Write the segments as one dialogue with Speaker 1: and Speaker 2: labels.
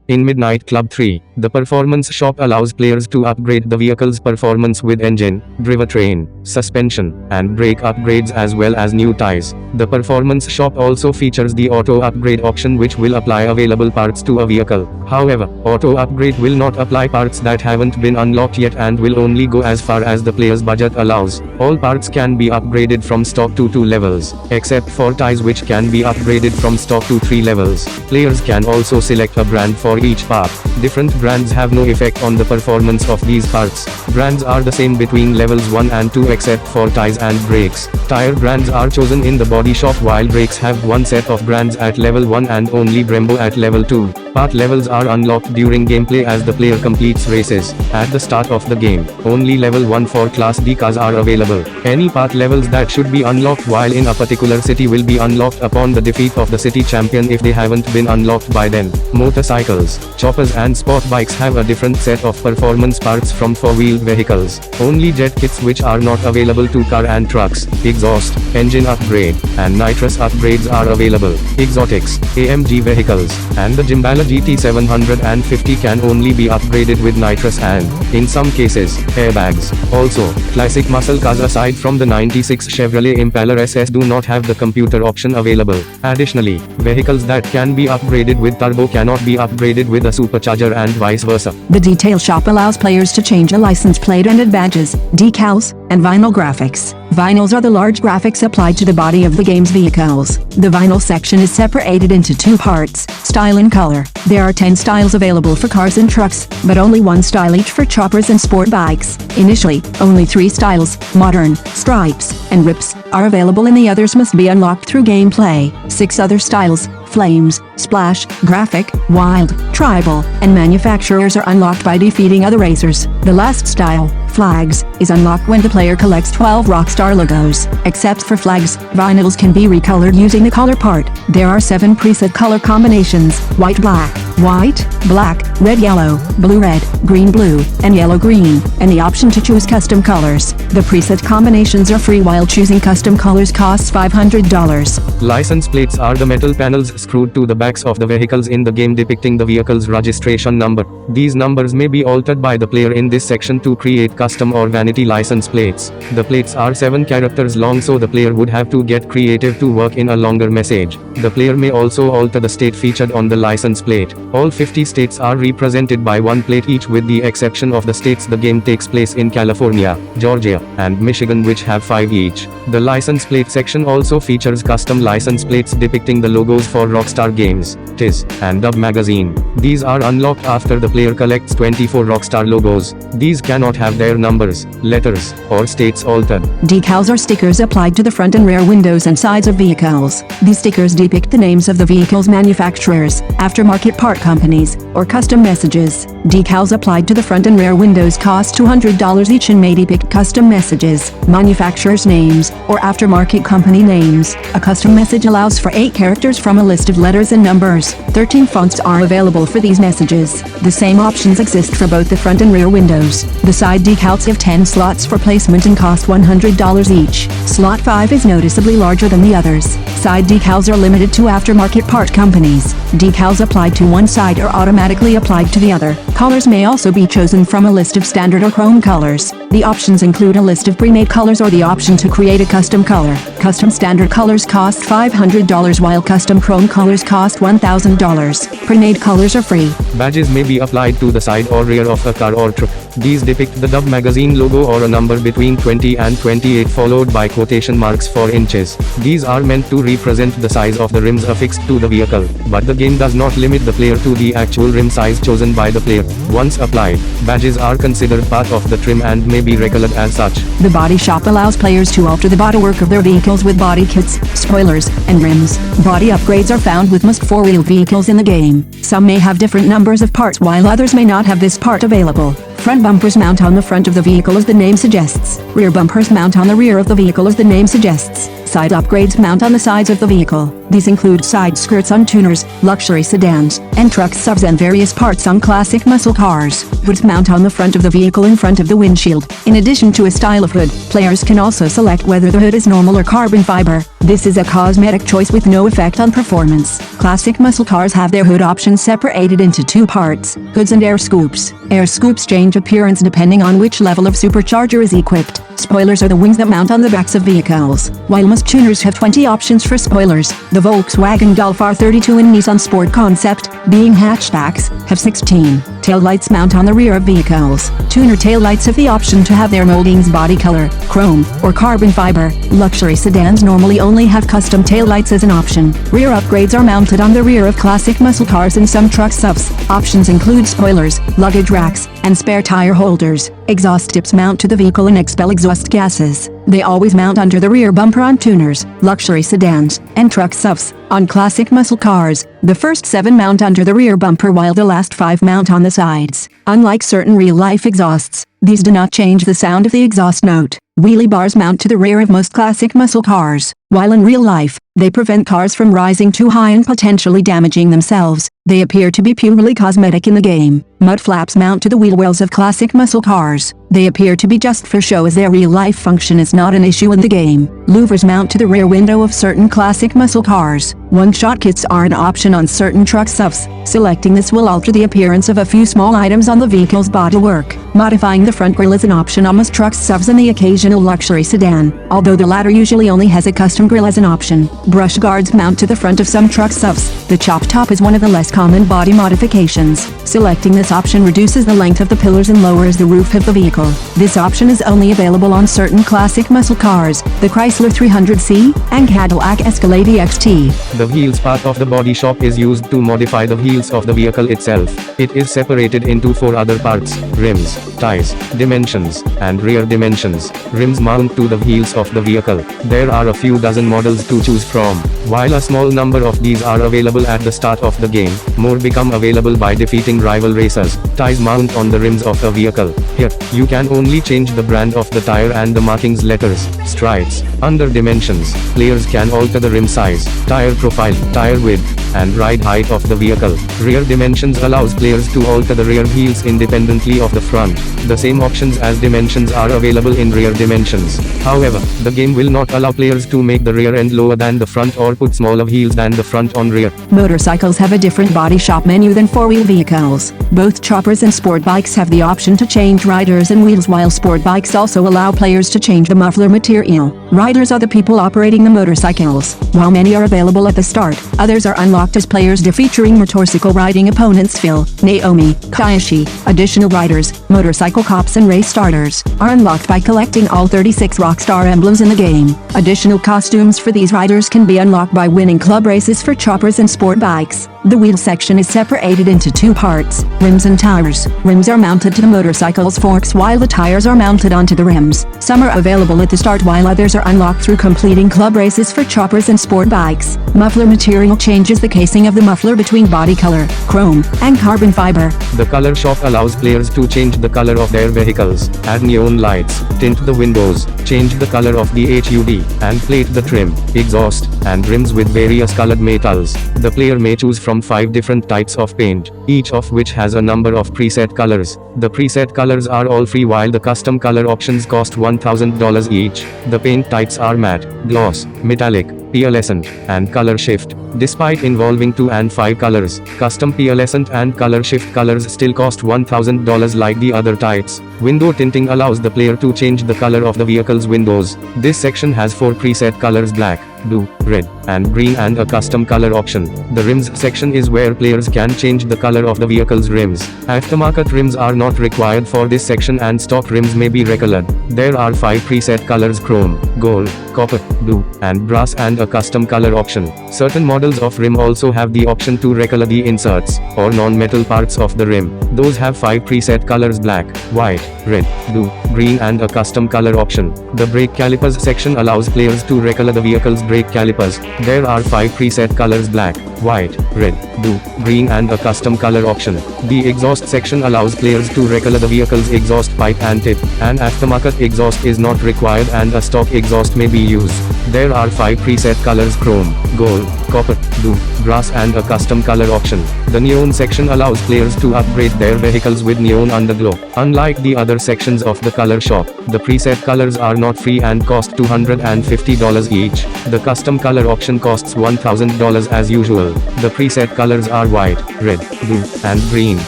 Speaker 1: In Midnight Club 3, the Performance Shop allows players to upgrade the vehicle's performance with engine, drivetrain, suspension, and brake upgrades as well as new tires. The Performance Shop also features the Auto Upgrade option which will apply available parts to a vehicle. However, Auto Upgrade will not apply parts that haven't been unlocked yet and will only go as far as the player's budget allows. All parts can be upgraded from stock to 2 levels, except for tires which can be upgraded from stock to 3 levels. Players can also select a brand for each part. Different brands have no effect on the performance of these parts. Brands are the same between levels 1 and 2 except for tires and brakes. Tire brands are chosen in the body shop while brakes have one set of brands at level 1 and only Brembo at level 2. Part levels are unlocked during gameplay as the player completes races. At the start of the game, only level 1 for Class D cars are available. Any part levels that should be unlocked while in a particular city will be unlocked upon the defeat of the city champion if they haven't been unlocked by then. Motorcycles, choppers and sport bikes have a different set of performance parts from four-wheeled vehicles. Only jet kits which are not available to car and trucks, exhaust, engine upgrade, and nitrous upgrades are available. Exotics, AMG vehicles, and the Jimbala GT750 can only be upgraded with nitrous and, in some cases, airbags. Also, classic muscle cars aside from the 96 Chevrolet Impala SS do not have the computer option available. Additionally, vehicles that can be upgraded with turbo cannot be upgraded with a supercharger and vice versa.
Speaker 2: The Detail Shop allows players to change a license plate and add badges, decals, and vinyl graphics. Vinyls are the large graphics applied to the body of the game's vehicles. The vinyl section is separated into 2 parts, style and color. There are 10 styles available for cars and trucks, but only 1 style each for choppers and sport bikes. Initially, only 3 styles, modern, stripes, and rips, are available and the others must be unlocked through gameplay. 6 other styles, flames, splash, graphic, wild, tribal, and manufacturers are unlocked by defeating other racers. The last style, flags, is unlocked when the player collects 12 Rockstar logos. Except for flags, vinyls can be recolored using the color part. There are 7 preset color combinations: white black, black, red yellow, blue red, green blue, and yellow green, and the option to choose custom colors. The preset combinations are free while choosing custom colors costs $500.
Speaker 1: License plates are the metal panels screwed to the backs of the vehicles in the game depicting the vehicle's registration number. These numbers may be altered by the player in this section to create custom or vanity license plates. The plates are 7 characters long, so the player would have to get creative to work in a longer message. The player may also alter the state featured on the license plate. All 50 states are represented by 1 plate each with the exception of the states the game takes place in: California, Georgia, and Michigan, which have 5 each. The license plate section also features custom license plates depicting the logos for Rockstar Games, TIS, and Dub Magazine. These are unlocked after the player collects 24 Rockstar logos. These cannot have their numbers, letters, or states altered.
Speaker 2: Decals are stickers applied to the front and rear windows and sides of vehicles. These stickers depict the names of the vehicle's manufacturers, aftermarket part companies, or custom messages. Decals applied to the front and rear windows cost $200 each and may depict custom messages, manufacturers' names, or aftermarket company names. A custom message allows for 8 characters from a list of letters and numbers. 13 fonts are available for these messages. The same options exist for both the front and rear windows. The side decals have 10 slots for placement and cost $100 each. Slot 5 is noticeably larger than the others. Side decals are limited to aftermarket part companies. Decals applied to one side are automatically applied to the other. Colors may also be chosen from a list of standard or chrome colors. The options include a list of pre-made colors or the option to create a custom color. Custom standard colors cost $500 while custom chrome colors cost $1,000. Pre-made colors are free.
Speaker 1: Badges may be applied to the side or rear of a car or truck. These depict the Dub Magazine logo or a number between 20 and 28 followed by quotation marks for inches. These are meant to represent the size of the rims affixed to the vehicle, but the game does not limit the player to the actual rim size chosen by the player. Once applied, badges are considered part of the trim and may be recolored as such.
Speaker 2: The Body Shop allows players to alter the bodywork of their vehicles with body kits, spoilers, and rims. Body upgrades are found with most 4-wheel vehicles in the game. Some may have different numbers of parts while others may not have this part available. Front bumpers mount on the front of the vehicle as the name suggests. Rear bumpers mount on the rear of the vehicle as the name suggests. Side upgrades mount on the sides of the vehicle. These include side skirts on tuners, luxury sedans, and truck subs and various parts on classic muscle cars. Hoods mount on the front of the vehicle in front of the windshield. In addition to a style of hood, players can also select whether the hood is normal or carbon fiber. This is a cosmetic choice with no effect on performance. Classic muscle cars have their hood options separated into two parts, hoods and air scoops. Air scoops change appearance depending on which level of supercharger is equipped. Spoilers are the wings that mount on the backs of vehicles. While most tuners have 20 options for spoilers, the Volkswagen Golf R32 and Nissan Sport Concept, being hatchbacks, have 16. Taillights mount on the rear of vehicles. Tuner taillights have the option to have their moldings body color, chrome, or carbon fiber. Luxury sedans normally only have custom taillights as an option. Rear upgrades are mounted on the rear of classic muscle cars and some truck subs. Options include spoilers, luggage racks, and spare tire holders. Exhaust tips mount to the vehicle and expel exhaust gases. They always mount under the rear bumper on tuners, luxury sedans, and truck subs. On classic muscle cars, the first 7 mount under the rear bumper while the last 5 mount on the sides. Unlike certain real-life exhausts, these do not change the sound of the exhaust note. Wheelie bars mount to the rear of most classic muscle cars. While in real life, they prevent cars from rising too high and potentially damaging themselves, they appear to be purely cosmetic in the game. Mud flaps mount to the wheel wells of classic muscle cars. They appear to be just for show as their real-life function is not an issue in the game. Louvers mount to the rear window of certain classic muscle cars. One-shot kits are an option on certain truck subs. Selecting this will alter the appearance of a few small items on the vehicle's bodywork. Modifying the front grille is an option on most truck subs and the occasional luxury sedan, although the latter usually only has a custom grille as an option. Brush guards mount to the front of some truck subs. The chop top is one of the less common body modifications. Selecting this option reduces the length of the pillars and lowers the roof of the vehicle. This option is only available on certain classic muscle cars, the Chrysler 300C, and Cadillac Escalade XT.
Speaker 1: The wheels part of the body shop is used to modify the wheels of the vehicle itself. It is separated into 4 other parts: rims, tires, dimensions, and rear dimensions. Rims mount to the wheels of the vehicle. There are a few dozen models to choose from. While a small number of these are available at the start of the game, more become available by defeating rival racers. Tires mount on the rims of a vehicle. Here, you can only change the brand of the tire and the markings, letters, stripes. Under dimensions, players can alter the rim size, tire profile, tire width, and ride height of the vehicle. Rear dimensions allows players to alter the rear wheels independently of the front. The same options as dimensions are available in rear dimensions. However, the game will not allow players to make the rear end lower than the front or put smaller wheels than the front on rear.
Speaker 2: Motorcycles have a different body shop menu than 4-wheel vehicles. Both choppers and sport bikes have the option to change riders and wheels, while sport bikes also allow players to change the muffler material. Riders are the people operating the motorcycles. While many are available at the start, others are unlocked as players featuring motorcycle riding opponents Phil, Naomi, Kaishi. Additional riders, motorcycle cops and race starters, are unlocked by collecting all 36 Rockstar emblems in the game. Additional costumes for these riders can be unlocked by winning club races for choppers and sport bikes. The wheel section is separated into 2 parts, rims and tires. Rims are mounted to the motorcycle's forks while the tires are mounted onto the rims. Some are available at the start while others are unlocked through completing club races for choppers and sport bikes. Muffler material changes the casing of the muffler between body color, chrome, and carbon fiber.
Speaker 1: The color shop allows players to change the color of their vehicles, add neon lights, tint the windows, change the color of the HUD, and plate the trim, exhaust, and rims with various colored metals. The player may choose from 5 different types of paint, each of which has a number of preset colors. The preset colors are all free while the custom color options cost $1,000 each. The paint types are matte, gloss, metallic, pearlescent, and color shift. Despite involving 2 and 5 colors, custom pearlescent and color shift colors still cost $1,000 like the other types. Window tinting allows the player to change the color of the vehicle's windows. This section has 4 preset colors: black, blue, red, and green, and a custom color option. The rims section is where players can change the color of the vehicle's rims. Aftermarket rims are not required for this section and stock rims may be recolored. There are 5 preset colors: chrome, gold, copper, blue, and brass, and a custom color option. Certain models of rim also have the option to recolor the inserts, or non-metal parts of the rim. Those have 5 preset colors: black, white, red, blue, green, and a custom color option. The brake calipers section allows players to recolor the vehicle's brake calipers. There are 5 preset colors: black, white, red, blue, green, and a custom color option. The exhaust section allows players to recolor the vehicle's exhaust pipe and tip. An aftermarket exhaust is not required and a stock exhaust may be used. There are 5 preset colors: chrome, gold, copper, blue, brass and a custom color option. The neon section allows players to upgrade their vehicles with neon underglow. Unlike the other sections of the color shop, the preset colors are not free and cost $250 each. The custom color option costs $1,000 as usual. The preset colors are white, red, blue, and green.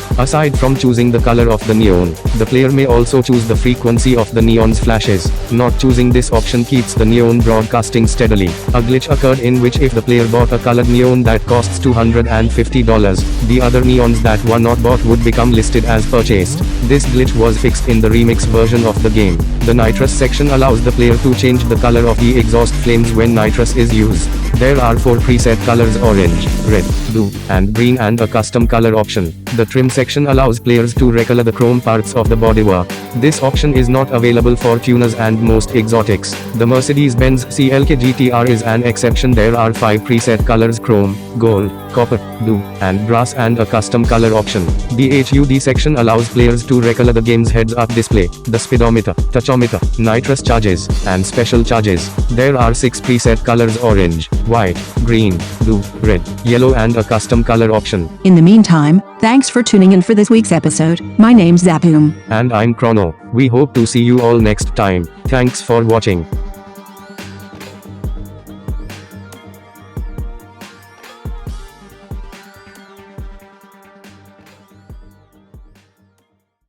Speaker 1: Aside from choosing the color of the neon, the player may also choose the frequency of the neon's flashes. Not choosing this option keeps the neon broadcasting steadily. A glitch occurred in which if the player bought a colored neon that costs $250, the other neons that were not bought would become listed as purchased. This glitch was fixed in the remix version of the game. The nitrous section allows the player to change the color of the exhaust flames when nitrous is used. There are 4 preset colors: orange, red, blue, and green, and a custom color option. The trim section allows players to recolor the chrome parts of the bodywork. This option is not available for tuners and most exotics. The Mercedes-Benz CLK GTR is an exception. There are 5 preset colors: chrome, gold, copper, blue, and brass, and a custom color option. The HUD section allows players to recolor the game's heads-up display, the speedometer, tachometer, nitrous charges, and special charges. There are 6 preset colors: orange, white, green, blue, red, yellow, and a custom color option.
Speaker 2: In the meantime, thanks for tuning in for this week's episode. My name's Zapum.
Speaker 1: And I'm Chrono. We hope to see you all next time. Thanks for watching.